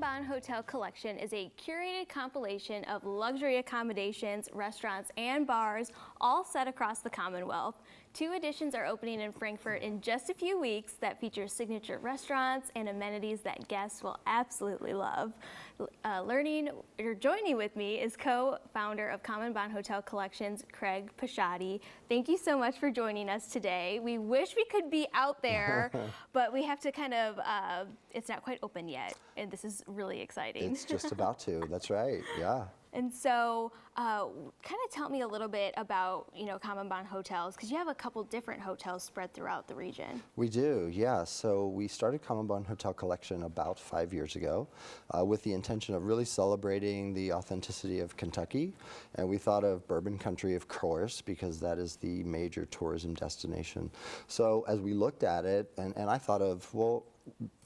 Bon Hotel Collection is a curated compilation of luxury accommodations, restaurants, and bars, all set across the Commonwealth. 2 editions are opening in Frankfort in just a few weeks that feature signature restaurants and amenities that guests will absolutely love. Joining with me is co-founder of Bon Hotel Collections, Craig Pashadi. Thank you so much for joining us today. We wish we could be out there, but we have to kind of, it's not quite open yet, and this is really exciting. It's just about to, that's right, yeah. And so, kind of tell me a little bit about, Bon Hotels, because you have a couple different hotels spread throughout the region. We do, yeah. So we started Bon Hotel Collection about 5 years ago with the intention of really celebrating the authenticity of Kentucky. And we thought of Bourbon Country, of course, because that is the major tourism destination. So as we looked at it, and I thought of, well,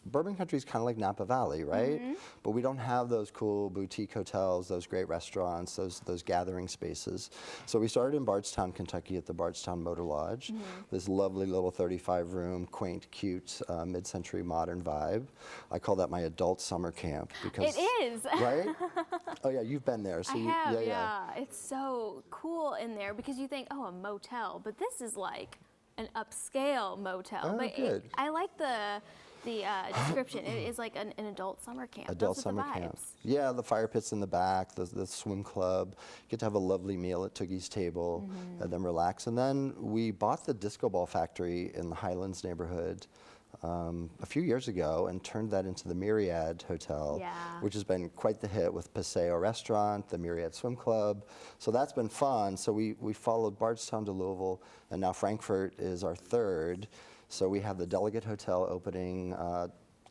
Bourbon Country is kind of like Napa Valley, right? Mm-hmm. But we don't have those cool boutique hotels, those great restaurants, those gathering spaces. So we started in Bardstown, Kentucky at the Bardstown Motor Lodge. Mm-hmm. This lovely little 35-room, quaint, cute, mid-century modern vibe. I call that my adult summer camp because— It is! Right? Oh yeah, you've been there. So I have, yeah. It's so cool in there because you think, oh, a motel, but this is like an upscale motel. Oh, but good. I like the description. It is like an adult summer camp. Adult Those are summer the vibes. camp. Yeah, the fire pits in the back, the swim club. Get to have a lovely meal at Toogie's table, and then relax. And then we bought the Disco Ball Factory in the Highlands neighborhood a few years ago and turned that into the Myriad Hotel, which has been quite the hit with Paseo Restaurant, the Myriad Swim Club. So that's been fun. So we followed Bardstown to Louisville, and now Frankfort is our third. So we have the Delegate Hotel opening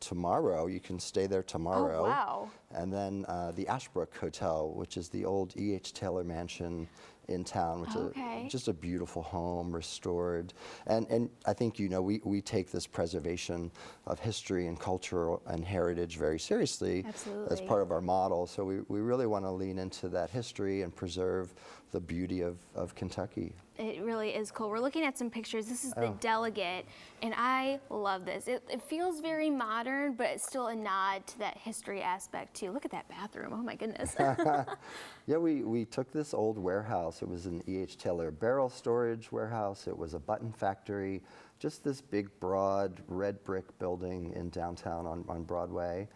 tomorrow. You can stay there tomorrow. Oh, wow. And then the Ashbrook Hotel, which is the old E.H. Taylor mansion in town, which is just a beautiful home, restored. And I think, we take this preservation of history and culture and heritage very seriously. Absolutely. As part of our model. So we really want to lean into that history and preserve the beauty of Kentucky. It really is cool. We're looking at some pictures. This is the Delegate, and I love this. It feels very modern, but it's still a nod to that history aspect too. Look at that bathroom. Oh my goodness. Yeah, we took this old warehouse. It was an E.H. Taylor barrel storage warehouse. It was a button factory. Just this big, broad, red brick building in downtown on Broadway.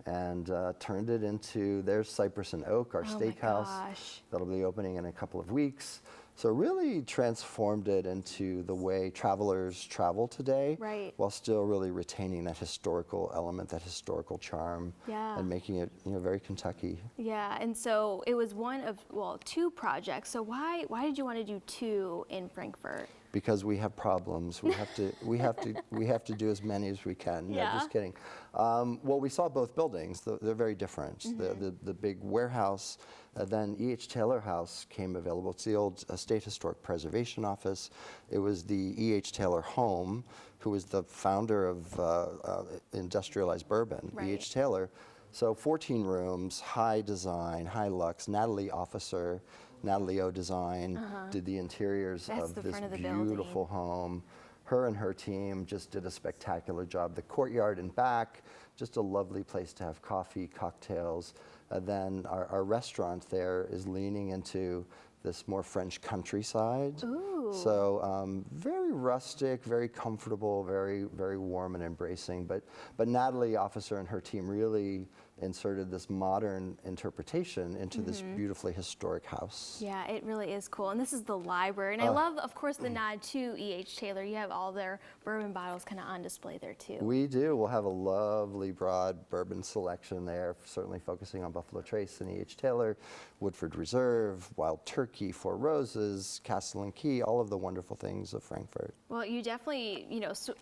And turned it into, there's Cypress and Oak, our steakhouse. That'll be opening in a couple of weeks. So really transformed it into the way travelers travel today, while still really retaining that historical element, that historical charm, and making it very Kentucky. Yeah, and so it was one of, 2 projects. So why did you want to do 2 in Frankfort? Because we have problems. We have to do as many as we can. No, just kidding. Well, we saw both buildings. They're very different. Mm-hmm. The big warehouse, then E.H. Taylor House came available. It's the old State Historic Preservation Office. It was the E.H. Taylor home, who was the founder of industrialized bourbon, E.H. Taylor. So 14 rooms, high design, high lux. Natalie O Design did the interiors of this beautiful home. Her and her team just did a spectacular job. The courtyard and back, just a lovely place to have coffee, cocktails. Then our restaurant there is leaning into this more French countryside. Ooh. So very rustic, very comfortable, very, very warm and embracing. But Natalie Officer and her team really inserted this modern interpretation into this beautifully historic house. Yeah, it really is cool. And this is the library. And I love, of course, the nod to E.H. Taylor. You have all their bourbon bottles kind of on display there, too. We do. We'll have a lovely, broad bourbon selection there, certainly focusing on Buffalo Trace and E.H. Taylor, Woodford Reserve, Wild Turkey, Four Roses, Castle and Key, all of the wonderful things of Frankfort. Well, you definitely,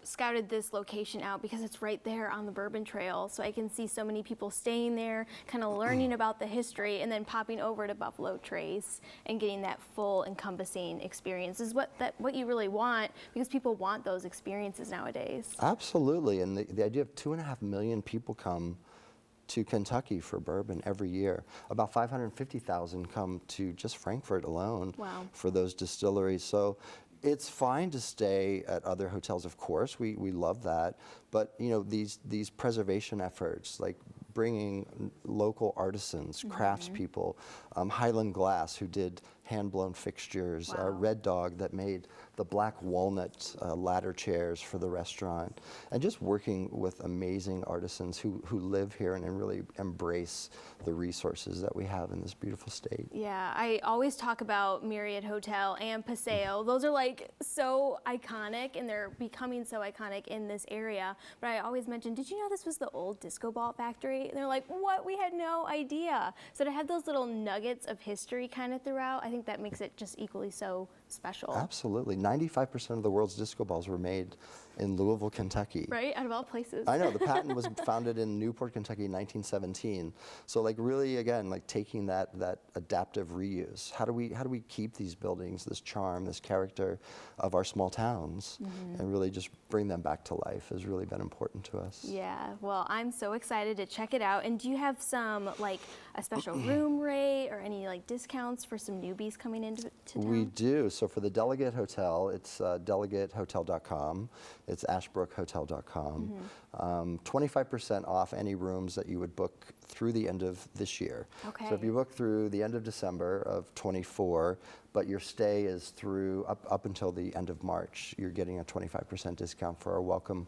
scouted this location out because it's right there on the Bourbon Trail. So I can see so many people staying there, kind of learning about the history, and then popping over to Buffalo Trace and getting that full encompassing experience is what you really want, because people want those experiences nowadays. Absolutely, and the idea of 2.5 million people come to Kentucky for bourbon every year. About 550,000 come to just Frankfort alone for those distilleries. So it's fine to stay at other hotels, of course. We love that. But these preservation efforts, like bringing local artisans, craftspeople, Highland Glass, who did hand-blown fixtures, Wow. Red Dog that made the black walnut ladder chairs for the restaurant, and just working with amazing artisans who live here and really embrace the resources that we have in this beautiful state. Yeah, I always talk about Marriott Hotel and Paseo. Those are like so iconic, and they're becoming so iconic in this area. But I always mention, did you know this was the old disco ball factory? And they're like, what? We had no idea. So to have those little nuggets of history kind of throughout, I think that makes it just equally so special. Absolutely. 95% of the world's disco balls were made in Louisville, Kentucky. Right, out of all places. I know, the patent was founded in Newport, Kentucky in 1917. So like really, again, like taking that adaptive reuse. How do we keep these buildings, this charm, this character of our small towns, and really just bring them back to life has really been important to us. Yeah, well, I'm so excited to check it out. And do you have some, like, a special room rate or any, like, discounts for some newbies coming into town? We do. So for the Delegate Hotel, it's delegatehotel.com. It's ashbrookhotel.com. 25% off any rooms that you would book through the end of this year. Okay. So if you book through the end of December of 24, but your stay is through up until the end of March, you're getting a 25% discount for our welcome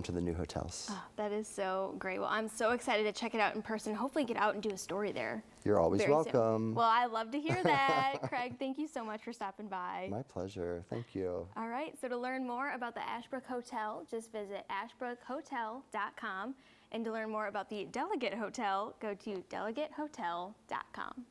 to the new hotels. Oh, that is so great. Well, I'm so excited to check it out in person. Hopefully get out and do a story there. You're always very soon. welcome. Well, I love to hear that. Craig, thank you so much for stopping by. My pleasure. Thank you. All right, so to learn more about the Ashbrook Hotel, just visit ashbrookhotel.com. And to learn more about the Delegate Hotel, go to delegatehotel.com.